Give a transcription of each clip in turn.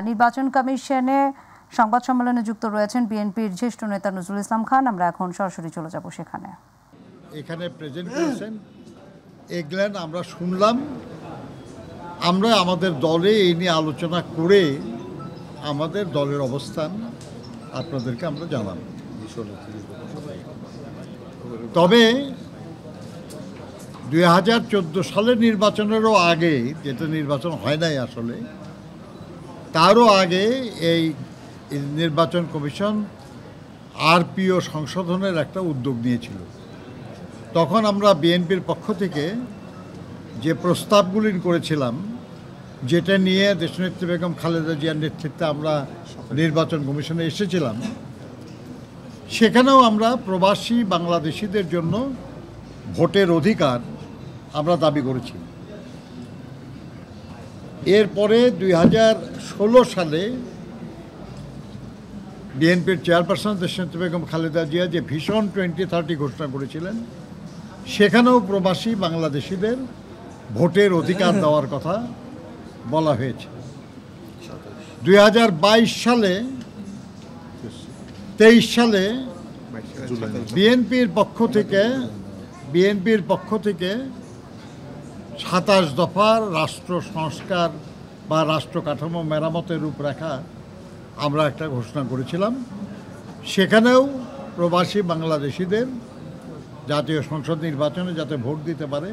নির্বাচন কমিশনে সংবাদ সম্মেলনে যুক্ত রয়েছেন বিএনপির জ্যেষ্ঠ নেতা নজরুল ইসলাম খান। আমরা এখন সরাসরি চলে যাব সেখানে। এখানে প্রেজেন্ট করেছেন এগুলান আমরা শুনলাম, আমরা আমাদের দলে এই নিয়ে আলোচনা করে আমাদের দলের অবস্থান আপনাদেরকে আমরা জানাব। তবে 2014 সালের নির্বাচনেরও আগে, যেটা নির্বাচন হয় নাই আসলে, তারও আগে এই নির্বাচন কমিশন আরপিও সংশোধনের একটা উদ্যোগ নিয়েছিল। তখন আমরা বিএনপির পক্ষ থেকে যে প্রস্তাবগুলি করেছিলাম, যেটা নিয়ে দেশনেত্রী বেগম খালেদা জিয়ার নেতৃত্বে আমরা নির্বাচন কমিশনে এসেছিলাম, সেখানেও আমরা প্রবাসী বাংলাদেশিদের জন্য ভোটের অধিকার আমরা দাবি করেছি। এরপরে 2016 সালে বিএনপির চেয়ারপারসন দেশনেত্রী বেগম খালেদা জিয়া যে ভিশন 2030 ঘোষণা করেছিলেন, সেখানেও প্রবাসী বাংলাদেশিদের ভোটের অধিকার দেওয়ার কথা বলা হয়েছে। 2022 সালে 23 সালে বিএনপির পক্ষ থেকে 27 দফার রাষ্ট্র সংস্কার বা রাষ্ট্র কাঠামো মেরামতের রূপরেখা আমরা একটা ঘোষণা করেছিলাম। সেখানেও প্রবাসী বাংলাদেশিদের জাতীয় সংসদ নির্বাচনে যাতে ভোট দিতে পারে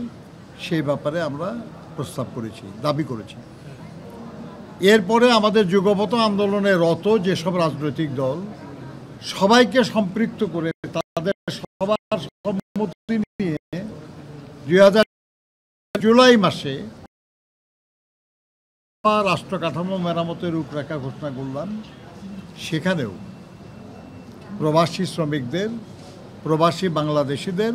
সেই ব্যাপারে আমরা প্রস্তাব করেছি, দাবি করেছি। এরপরে আমাদের যুগপৎ আন্দোলনে রত যেসব রাজনৈতিক দল, সবাইকে সম্পৃক্ত করে তাদের সবার সম্মতি নিয়ে 2000 জুলাই মাসে রাষ্ট্র কাঠামো মেরামতের রূপরেখা ঘোষণা করলাম। সেখানেও প্রবাসী শ্রমিকদের, প্রবাসী বাংলাদেশিদের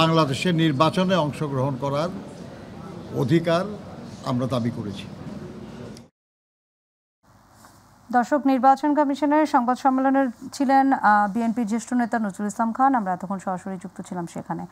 বাংলাদেশের নির্বাচনে অংশগ্রহণ করার অধিকার আমরা দাবি করেছি। দর্শক, নির্বাচন কমিশনের সংবাদ সম্মেলনে ছিলেন বিএনপির জ্যেষ্ঠ নেতা নজরুল ইসলাম খান। আমরা এতক্ষণ সরাসরি যুক্ত ছিলাম সেখানে।